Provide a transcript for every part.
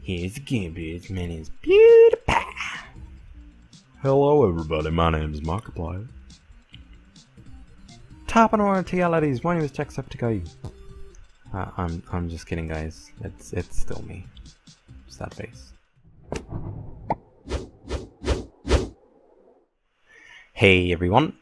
Here's the gamers. My name's PewDiePie. Hello everybody, my name is Markiplier. Top and RTLities, my name is Jacksepticeye. I'm just kidding, guys. It's still me. Just that face. Hey everyone.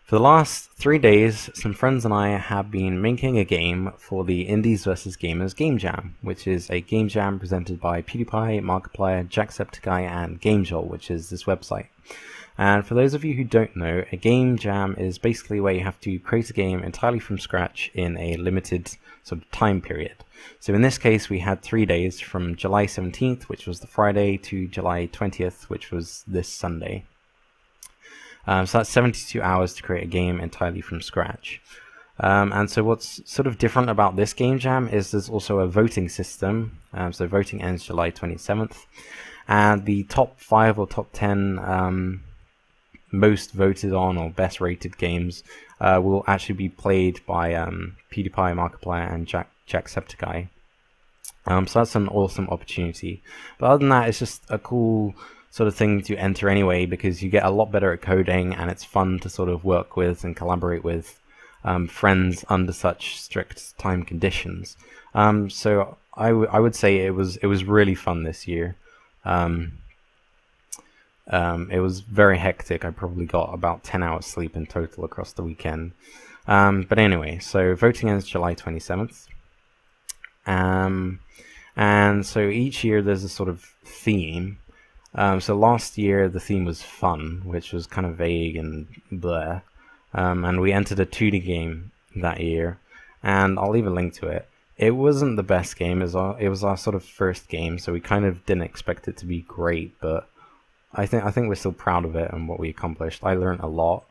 For the last 3 days, some friends and I have been making a game for the Indies vs Gamers Game Jam, which is a game jam presented by PewDiePie, Markiplier, Jacksepticeye, and GameJolt, which is this website. And for those of you who don't know, a game jam is basically where you have to create a game entirely from scratch in a limited sort of time period. So in this case, we had 3 days from July 17th, which was the Friday, to July 20th, which was this Sunday. So that's 72 hours to create a game entirely from scratch. And so what's sort of different about this game jam is there's also a voting system. So voting ends July 27th. And the top 5 or top 10 most voted on or best rated games will actually be played by PewDiePie, Markiplier, and Jacksepticeye. So that's an awesome opportunity. But other than that, it's just a cool sort of thing to enter anyway, because you get a lot better at coding, and it's fun to sort of work with and collaborate with friends under such strict time conditions. So I would say it was really fun this year. It was very hectic. I probably got about 10 hours sleep in total across the weekend. But anyway, so voting ends July 27th. And so each year there's a sort of theme. So last year the theme was fun, which was kind of vague and bleh. And we entered a 2D game that year, and I'll leave a link to it. It wasn't the best game, it was our sort of first game, so we kind of didn't expect it to be great, but I think we're still proud of it and what we accomplished. I learned a lot.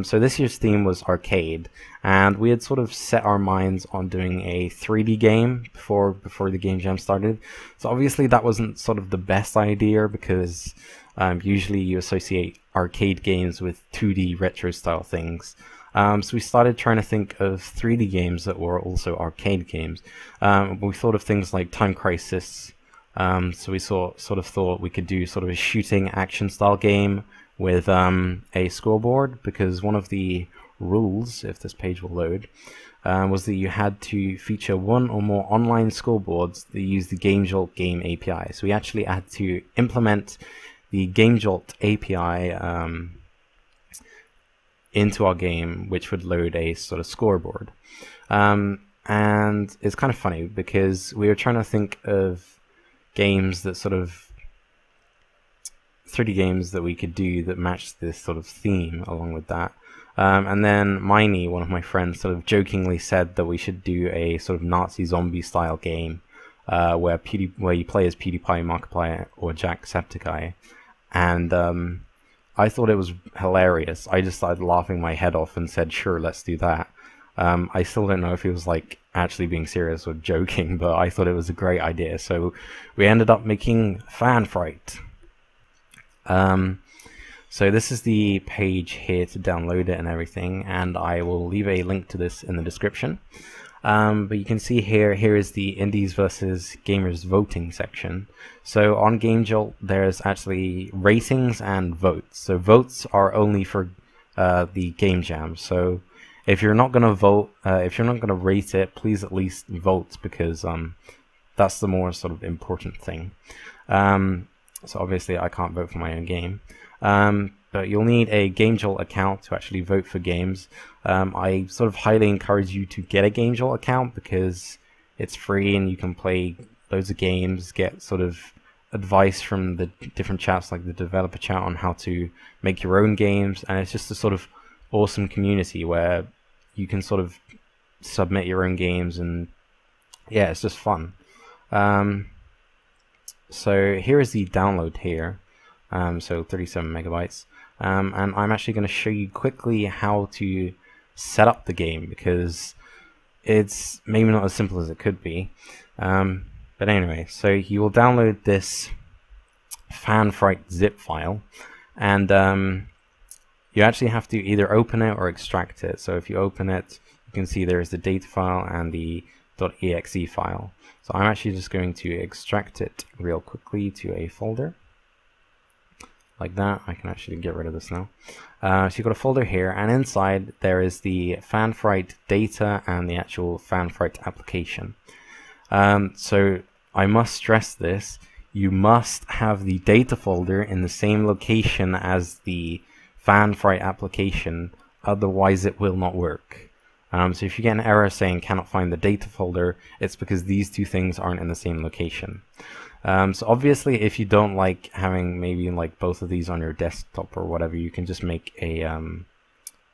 So this year's theme was arcade, and we had sort of set our minds on doing a 3D game before the game jam started. So obviously that wasn't sort of the best idea, because usually you associate arcade games with 2D retro style things. So we started trying to think of 3D games that were also arcade games. We thought of things like Time Crisis. So we sort of thought we could do sort of a shooting action style game with a scoreboard, because one of the rules, if this page will load, was that you had to feature one or more online scoreboards that use the GameJolt game API. So we actually had to implement the GameJolt API into our game, which would load a sort of scoreboard. And it's kind of funny, because we were trying to think of games that sort of 3D games that we could do that matched this sort of theme along with that. And then Miney, one of my friends, sort of jokingly said that we should do a sort of Nazi zombie style game where you play as PewDiePie, Markiplier, or Jacksepticeye. And I thought it was hilarious. I just started laughing my head off and said, sure, let's do that. I still don't know if he was like actually being serious or joking, but I thought it was a great idea. So we ended up making Fright. So this is the page here to download it and everything, and I will leave a link to this in the description. But you can see here is the Indies vs Gamers voting section. So on GameJolt there's actually ratings and votes. So votes are only for the game jam. So if you're not gonna vote, if you're not gonna rate it, please at least vote, because that's the more sort of important thing. So obviously I can't vote for my own game, but you'll need a GameJolt account to actually vote for games. I sort of highly encourage you to get a GameJolt account, because it's free and you can play loads of games, get sort of advice from the different chats, like the developer chat, on how to make your own games, and it's just a sort of awesome community where you can sort of submit your own games, and yeah, it's just fun. So here is the download here, so 37 megabytes, and I'm actually going to show you quickly how to set up the game, because it's maybe not as simple as it could be. But anyway, so you will download this Fright zip file, and you actually have to either open it or extract it. So if you open it, you can see there is the data file and the .exe file. So I'm actually just going to extract it real quickly to a folder. Like that. I can actually get rid of this now. So you've got a folder here, and inside there is the Fright data and the actual Fright application. So I must stress this. You must have the data folder in the same location as the Fright application, otherwise it will not work. So if you get an error saying cannot find the data folder, it's because these two things aren't in the same location. So obviously if you don't like having maybe like both of these on your desktop or whatever, you can just make a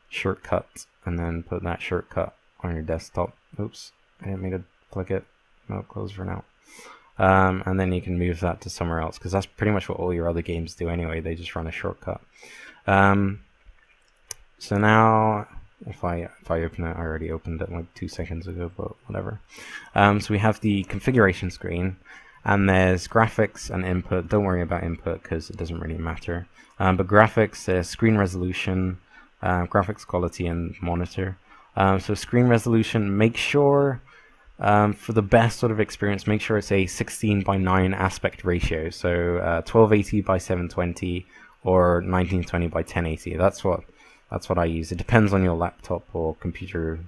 shortcut and then put that shortcut on your desktop. Oops, I didn't mean to click it. No, close for now. And then you can move that to somewhere else, because that's pretty much what all your other games do anyway. They just run a shortcut. So now if I open it, I already opened it like 2 seconds ago, but whatever. So we have the configuration screen, and there's graphics and input. Don't worry about input because it doesn't really matter. But graphics, screen resolution, graphics quality, and monitor. So screen resolution, make sure for the best sort of experience, make sure it's a 16:9 aspect ratio. So 1280 by 720 or 1920 by 1080. That's what I use. It depends on your laptop or computer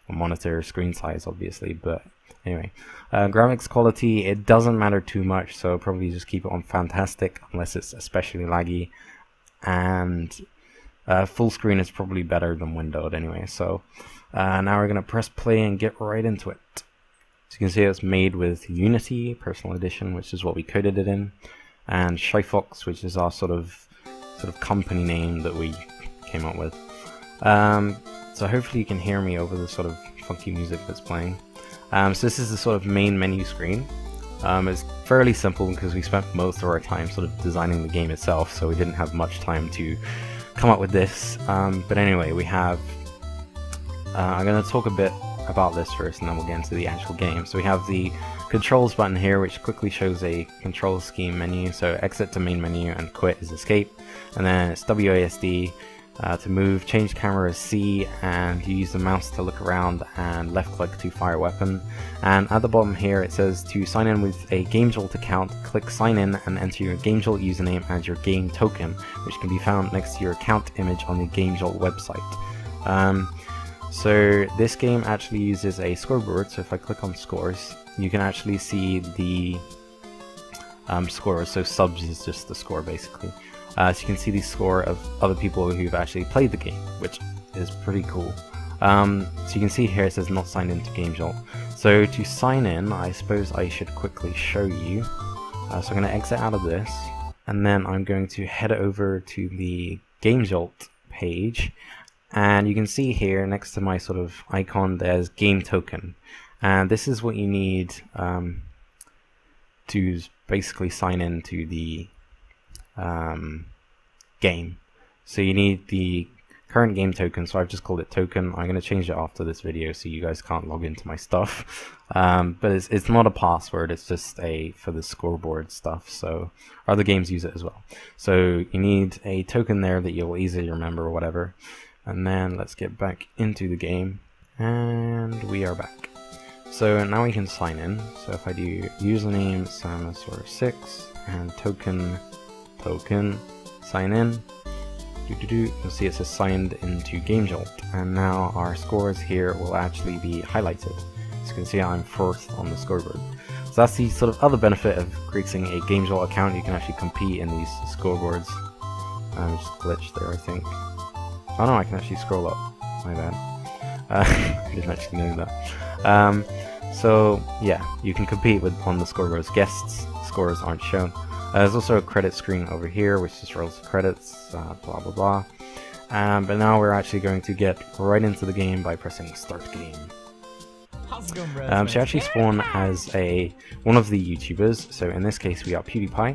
or monitor screen size, obviously, but anyway. Graphics quality, it doesn't matter too much, so probably just keep it on fantastic unless it's especially laggy. And full screen is probably better than windowed anyway. So now we're going to press play and get right into it. So you can see it's made with Unity Personal Edition, which is what we coded it in, and Shyfox, which is our sort of company name that we came up with. So hopefully you can hear me over the sort of funky music that's playing. So this is the sort of main menu screen. It's fairly simple because we spent most of our time sort of designing the game itself, so we didn't have much time to come up with this. But anyway, we have... I'm going to talk a bit about this first, and then we'll get into the actual game. So we have the controls button here, which quickly shows a control scheme menu. So exit to main menu and quit is escape. And then it's WASD to move, change camera is C, and you use the mouse to look around, and left click to fire a weapon. And at the bottom here it says to sign in with a GameJolt account, click sign in and enter your GameJolt username and your game token, which can be found next to your account image on the GameJolt website. So this game actually uses a scoreboard, so if I click on scores, you can actually see the scores. So subs is just the score basically. So you can see the score of other people who've actually played the game, which is pretty cool. So you can see here it says not signed into GameJolt. So to sign in, I suppose I should quickly show you. So I'm going to exit out of this, and then I'm going to head over to the GameJolt page. And you can see here next to my sort of icon there's game token, and this is what you need to basically sign into the game. So you need the current game token, so I've just called it token. I'm going to change it after this video so you guys can't log into my stuff. But it's not a password, it's just for the scoreboard stuff, so other games use it as well. So you need a token there that you'll easily remember or whatever. And then let's get back into the game, and we are back. So now we can sign in. So if I do username Samus6 and token sign in, you'll see it says signed into GameJolt, and now our scores here will actually be highlighted. So you can see I'm 4th on the scoreboard. So that's the sort of other benefit of creating a GameJolt account. You can actually compete in these scoreboards. Just glitched there, I think. Oh no, I can actually scroll up. My bad. I didn't actually know that. So yeah, you can compete on the scoreboards. Guests scores aren't shown. There's also a credit screen over here, which just rolls the credits, blah blah blah. But now we're actually going to get right into the game by pressing start game. So you actually spawn as one of the YouTubers. So in this case we are PewDiePie.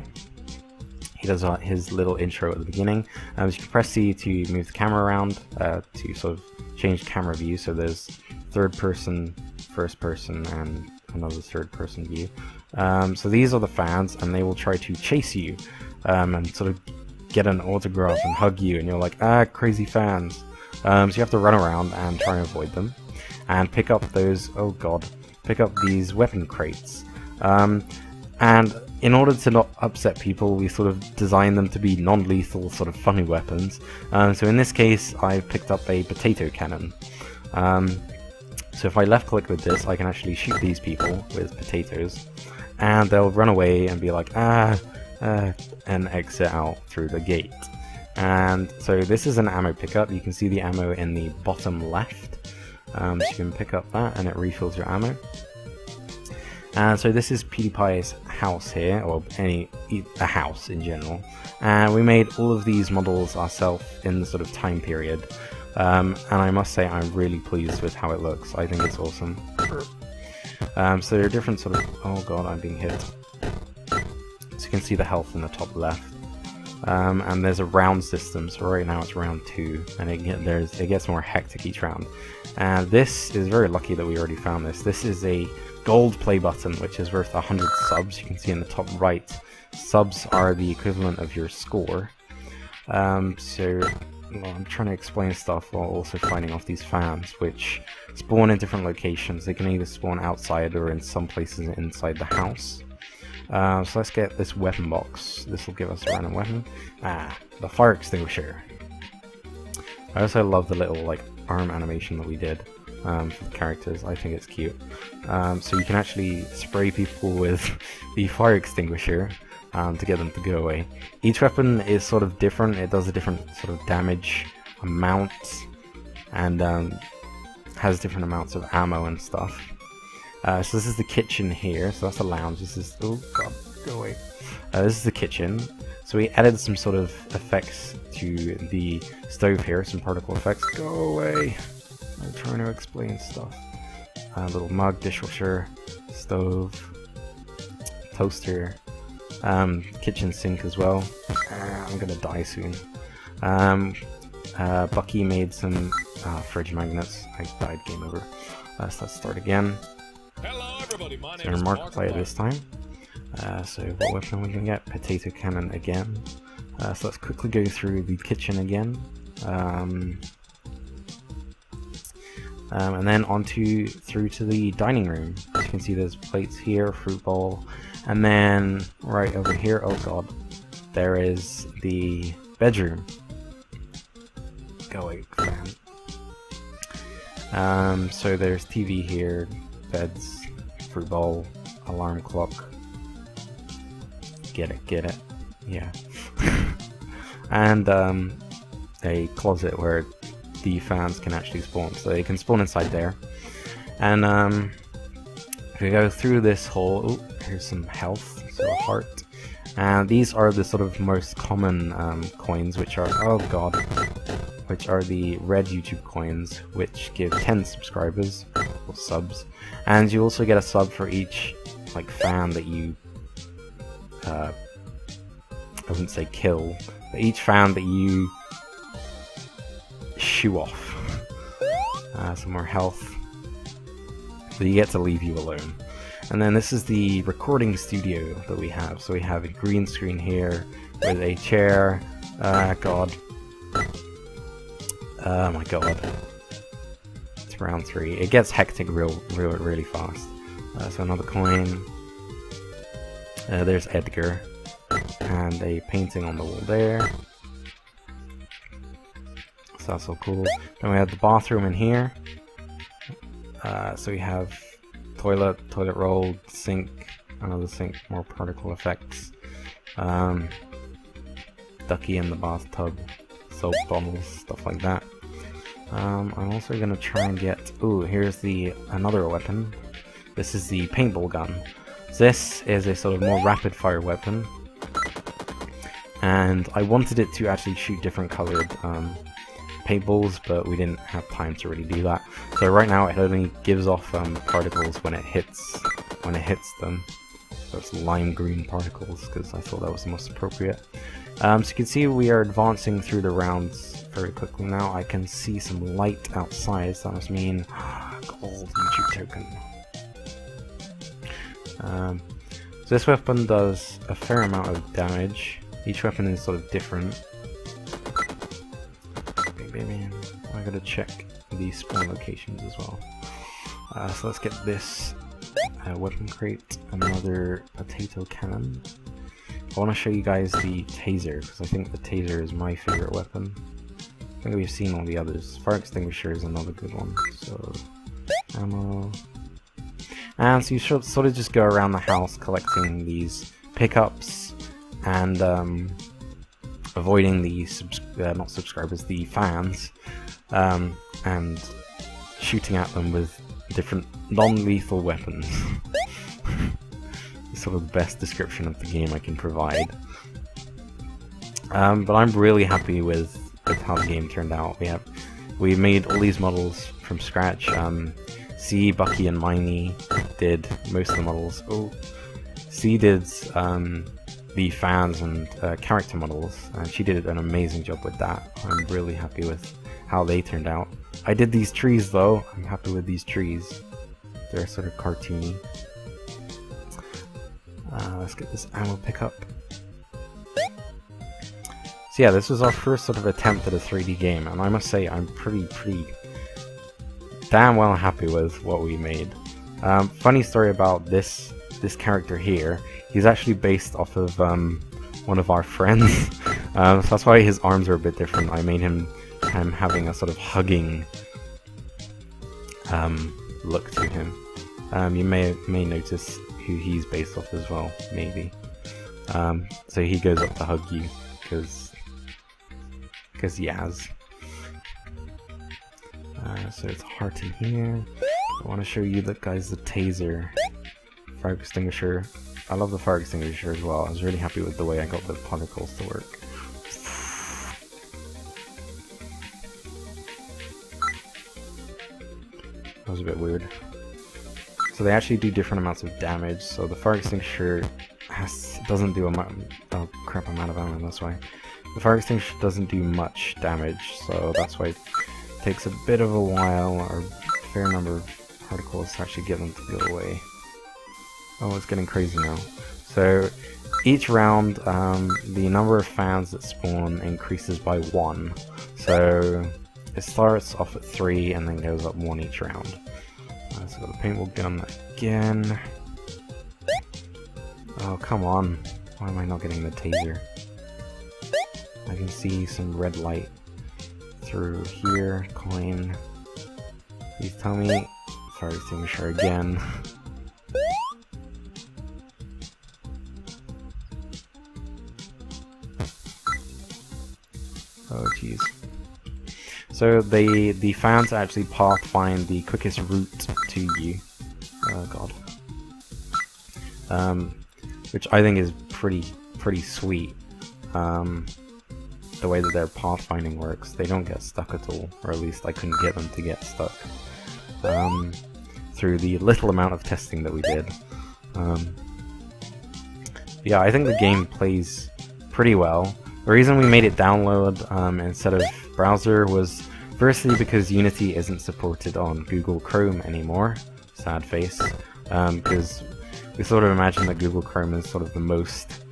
He does his little intro at the beginning. So you can press C to move the camera around to sort of change camera view. So there's third person, first person, and another third person view. So these are the fans, and they will try to chase you and sort of get an autograph and hug you, and you're like, crazy fans. So you have to run around and try and avoid them, and pick up those, pick up these weapon crates. And in order to not upset people, we sort of designed them to be non-lethal, sort of funny weapons. So in this case, I picked up a potato cannon. So if I left-click with this, I can actually shoot these people with potatoes, and they'll run away and be like, and exit out through the gate. And so this is an ammo pickup. You can see the ammo in the bottom left. So you can pick up that and it refills your ammo. And so this is PewDiePie's house here, or a house in general. And we made all of these models ourselves in the sort of time period. And I must say I'm really pleased with how it looks. I think it's awesome. So there are different sort of... Oh god, I'm being hit. So you can see the health in the top left. And there's a round system, so right now it's round 2, and it gets more hectic each round. And this is very lucky that we already found this. This is a gold play button, which is worth 100 subs. You can see in the top right, subs are the equivalent of your score. So well, I'm trying to explain stuff while also fighting off these fans, which spawn in different locations. They can either spawn outside or in some places inside the house. So let's get this weapon box. This will give us a random weapon. The fire extinguisher. I also love the little like arm animation that we did for the characters. I think it's cute. So you can actually spray people with the fire extinguisher to get them to go away. Each weapon is sort of different. It does a different sort of damage amount and has different amounts of ammo and stuff. So this is the kitchen here, so that's the lounge. This is... oh god, go away. This is the kitchen. So we added some sort of effects to the stove here, some particle effects. Go away! I'm trying to explain stuff. Little mug, dishwasher, stove, toaster, kitchen sink as well. I'm gonna die soon. Bucky made some fridge magnets. I died, game over. So let's start again. Hello everybody, my So name is Markiplier this time. So what weapon we can get? Potato cannon again. So let's quickly go through the kitchen again. And then through to the dining room. As you can see, there's plates here, fruit bowl, and then right over here, oh god, there is the bedroom. Go away, fan. So there's TV here, beds, fruit bowl, alarm clock. Get it, yeah. And a closet where the fans can actually spawn, so they can spawn inside there. And if we go through this hole, oh, here's some health, so a heart. And these are the sort of most common coins, which are, oh god, which are the red YouTube coins, which give 10 subscribers, or subs. And you also get a sub for each like fan that you, I wouldn't say kill, but each fan that you shoo off. Some more health. So you get to leave you alone. And then this is the recording studio that we have. So we have a green screen here with a chair. God. Oh my god. It's round 3. It gets hectic really fast. So another coin. There's Edgar. And a painting on the wall there. So that's all cool. Then we have the bathroom in here. So we have toilet roll, sink, another sink, more particle effects. Ducky in the bathtub, soap bottles, stuff like that. I'm also gonna try and get... ooh, here's another weapon. This is the paintball gun. This is a sort of more rapid fire weapon. And I wanted it to actually shoot different colored paintballs, but we didn't have time to really do that. So right now it only gives off particles when it hits them. So it's lime green particles, because I thought that was the most appropriate. So you can see we are advancing through the rounds very quickly now. I can see some light outside, so that must mean gold YouTube token. So this weapon does a fair amount of damage. Each weapon is sort of different. I gotta check the spawn locations as well. So let's get this weapon crate, another potato cannon. I want to show you guys the taser, because I think the taser is my favorite weapon. I think we've seen all the others. Fire extinguisher is another good one. So, ammo. And so you should sort of just go around the house collecting these pickups and avoiding the not subscribers, the fans, and shooting at them with different non-lethal weapons. It's sort of the best description of the game I can provide. But I'm really happy with how the game turned out. We made all these models from scratch. C, Bucky, and Miney did most of the models. Oh, C did the fans and character models, and she did an amazing job with that. I'm really happy with how they turned out. I did these trees though. I'm happy with these trees. They're sort of cartoony. Let's get this ammo pickup. So yeah, this was our first sort of attempt at a 3D game, and I must say I'm pretty damn well happy with what we made. Funny story about this character here. He's actually based off of one of our friends, so that's why his arms are a bit different. I made him having a sort of hugging look to him. You may notice who he's based off as well, maybe. So he goes up to hug you because Yaz. So it's a heart in here. I want to show you the taser, fire extinguisher. I love the fire extinguisher as well. I was really happy with the way I got the particles to work. That was a bit weird. So they actually do different amounts of damage. So the fire extinguisher doesn't do oh crap, I'm out of ammo, that's why. The fire extinguisher doesn't do much damage, so that's why it takes a bit of a while, or a fair number of particles to actually get them to go away. Oh, it's getting crazy now. So each round, the number of fans that spawn increases by 1. So it starts off at 3 and then goes up 1 each round. So got the paintball gun again. Oh, come on. Why am I not getting the taser? I can see some red light through here. Coin. Please tell me. Fire extinguisher again. Oh jeez. So the fans actually pathfind the quickest route to you. Oh god. Which I think is pretty sweet. The way that their pathfinding works, they don't get stuck at all, or at least I couldn't get them to get stuck. Through the little amount of testing that we did. Yeah, I think the game plays pretty well. The reason we made it download instead of browser was firstly because Unity isn't supported on Google Chrome anymore. Sad face. Because we sort of imagined that Google Chrome is sort of the most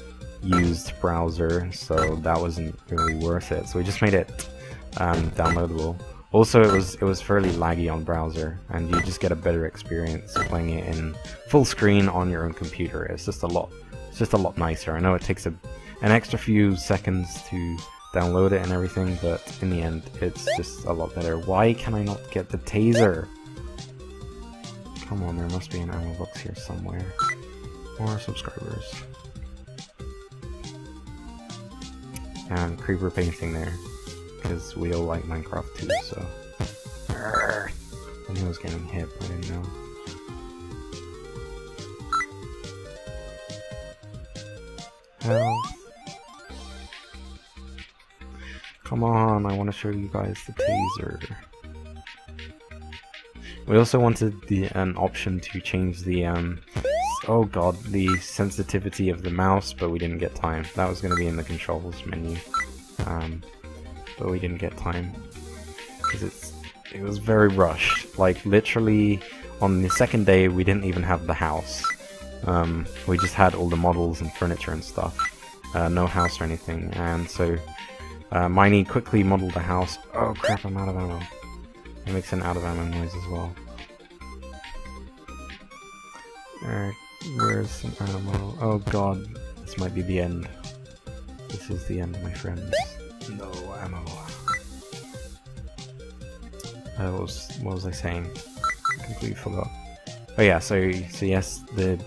used browser, so that wasn't really worth it. So we just made it downloadable. Also, it was fairly laggy on browser, and you just get a better experience playing it in full screen on your own computer. It's just a lot nicer. I know it takes an extra few seconds to download it and everything, but in the end, it's just a lot better. Why can I not get the taser? Come on, there must be an ammo box here somewhere. More subscribers. And creeper painting there, because we all like Minecraft too, so... I knew I was getting hit, but I didn't know. Health. Come on, I want to show you guys the taser. We also wanted an option to change the oh god, the sensitivity of the mouse, but we didn't get time. That was going to be in the controls menu, but we didn't get time because it was very rushed. Like literally on the second day, we didn't even have the house. We just had all the models and furniture and stuff, no house or anything. And so Miney quickly modeled the house. Oh crap! I'm out of ammo. It makes an out of ammo noise as well. Alright, where's some ammo? Oh god, this might be the end. This is the end, my friends. No ammo. What was I saying? I completely forgot. Oh yeah, so yes, the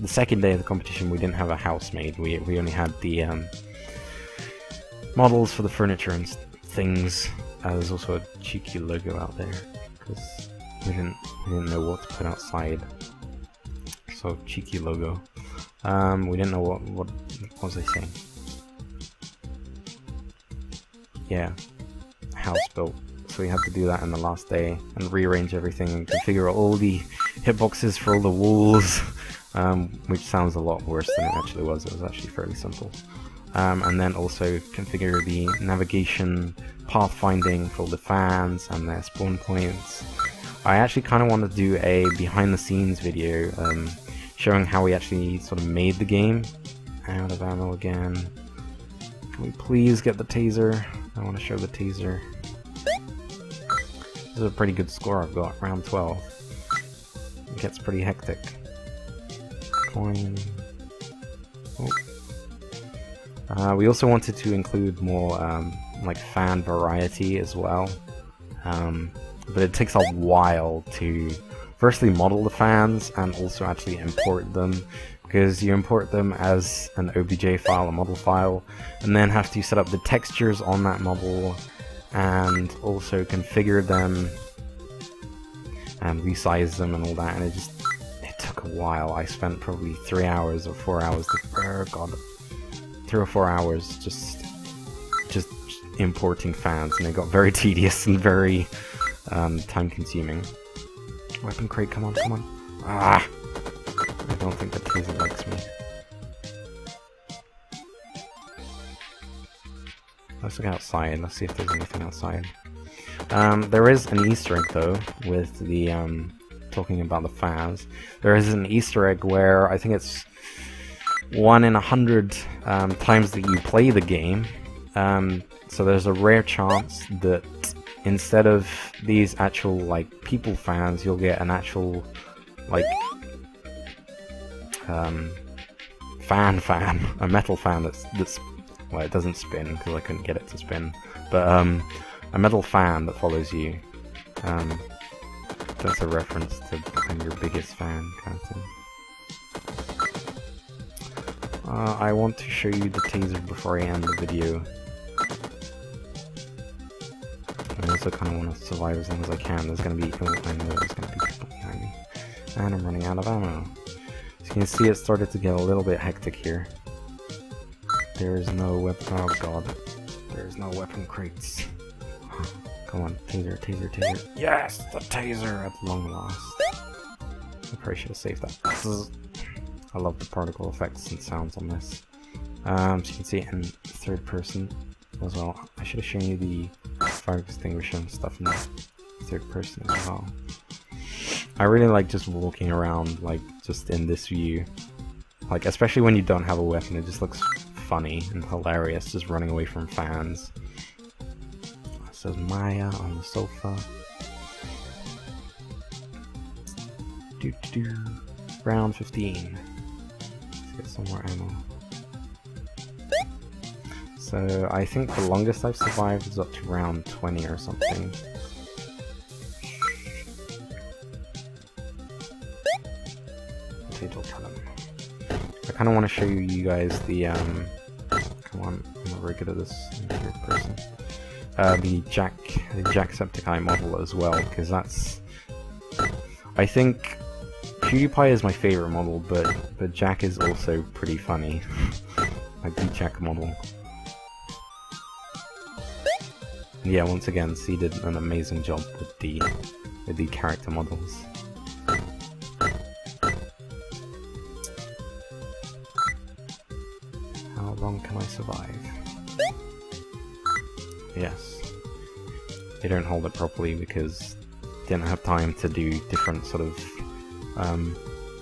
second day of the competition we didn't have a house made. We only had the models for the furniture and things. There's also a cheeky logo out there because we didn't know what to put outside. So cheeky logo. We didn't know what was I saying? Yeah, house built. So we had to do that in the last day and rearrange everything and configure all the hitboxes for all the walls, which sounds a lot worse than it actually was. It was actually fairly simple. And then also configure the navigation, pathfinding for all the fans and their spawn points. I actually kind of want to do a behind the scenes video showing how we actually sort of made the game. Out of ammo again. Can we please get the taser? I want to show the taser. This is a pretty good score I've got, round 12. It gets pretty hectic. Coin. Oh. We also wanted to include more like fan variety as well. But it takes a while to firstly model the fans and also actually import them, because you import them as an OBJ file, a model file, and then have to set up the textures on that model and also configure them and resize them and all that, and it took a while. I spent probably 3 hours or 4 hours, 3 or 4 hours just importing fans, and it got very tedious and very time consuming. Weapon crate, come on, come on. Ah! I don't think the taser likes me. Let's look outside, let's see if there's anything outside. There is an Easter egg though, with the, talking about the fans. There is an Easter egg where I think it's 1 in 100 times that you play the game. So there's a rare chance that instead of these actual, like, people fans, you'll get an actual, like, fan, a metal fan that's well, it doesn't spin because I couldn't get it to spin, but a metal fan that follows you. That's a reference to I'm your biggest fan kind of thing. I want to show you the taser before I end the video. I also kind of want to survive as long as I can. There's going to be... Oh, I know there's going to be people behind me. And I'm running out of ammo. As you can see, it started to get a little bit hectic here. There's no weapon... Oh god. There's no weapon crates. Come on, taser, taser, taser. Yes! The taser at long last. I probably should have saved that. I love the particle effects and sounds on this. So you can see it in third person as well. I should have shown you the fire extinguisher and stuff in third person as well. I really like just walking around, like, just in this view. Like, especially when you don't have a weapon, it just looks funny and hilarious, just running away from fans. It says Maya on the sofa. Round 15. Let's get some more ammo. So I think the longest I've survived is up to round 20 or something. Potato cannon. I kind of want to show you guys the come on, I'm not very good at this in third person. The Jacksepticeye model as well, because that's... I think PewDiePie is my favorite model, but Jack is also pretty funny. Like the Jack model. Yeah, once again, C did an amazing job with the character models. How long can I survive? Yes. They don't hold it properly because they didn't have time to do different sort of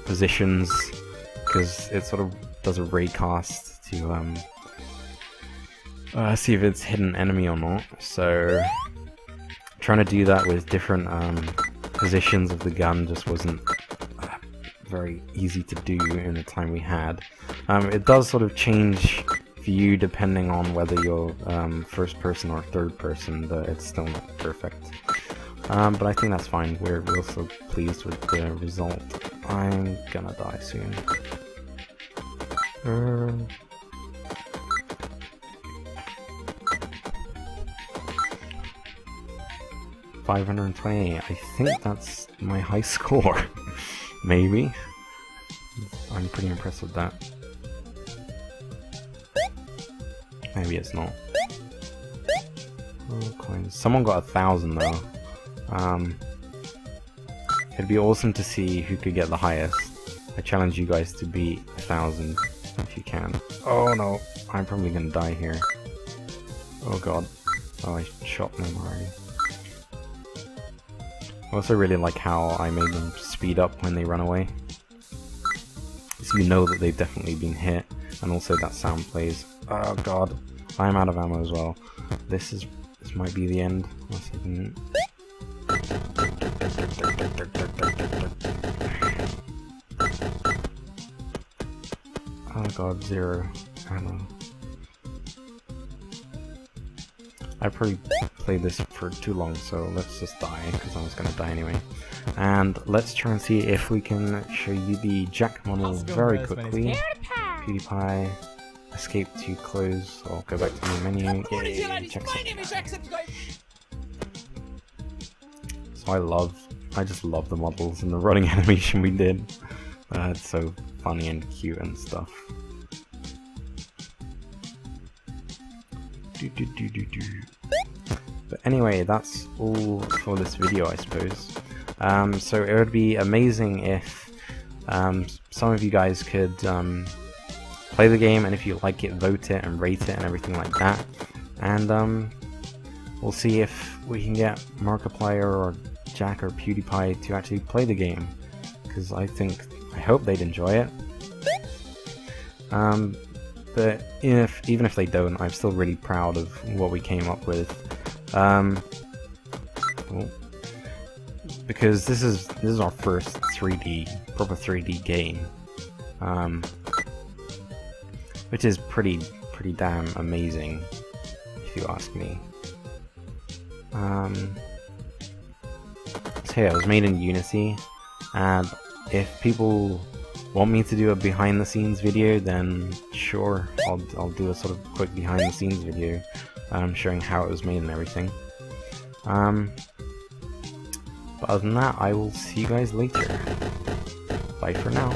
positions, because it sort of does a raycast to see if it's hidden enemy or not. So trying to do that with different positions of the gun just wasn't very easy to do in the time we had. It does sort of change for you depending on whether you're first person or third person, but it's still not perfect. But I think that's fine. We're also pleased with the result. I'm gonna die soon. 528. I think that's my high score. Maybe. I'm pretty impressed with that. Maybe it's not. Oh, coins. Someone got 1,000 though. It'd be awesome to see who could get the highest. I challenge you guys to beat 1,000 if you can. Oh no, I'm probably gonna die here. Oh god. Oh, I shot them already. I also really like how I made them speed up when they run away. So you know that they've definitely been hit, and also that sound plays. Oh god, I'm out of ammo as well. This might be the end. Unless I can... Oh god, 0 ammo. I probably played this for too long, so let's just die, because I was going to die anyway. And let's try and see if we can show you the Jack model very quickly. PewDiePie, escape to close, or go back to the menu. Yay, check So I just love the models and the running animation we did. It's so funny and cute and stuff. But anyway, that's all for this video, I suppose. So it would be amazing if some of you guys could play the game, and if you like it, vote it and rate it and everything like that. And we'll see if we can get Markiplier or Jack or PewDiePie to actually play the game, because I hope they'd enjoy it. But even if they don't, I'm still really proud of what we came up with. Because this is our first proper 3D game, which is pretty damn amazing, if you ask me. So yeah, it was made in Unity, and if people want me to do a behind the scenes video, then sure, I'll do a sort of quick behind the scenes video showing how it was made and everything. But other than that, I will see you guys later. Bye for now.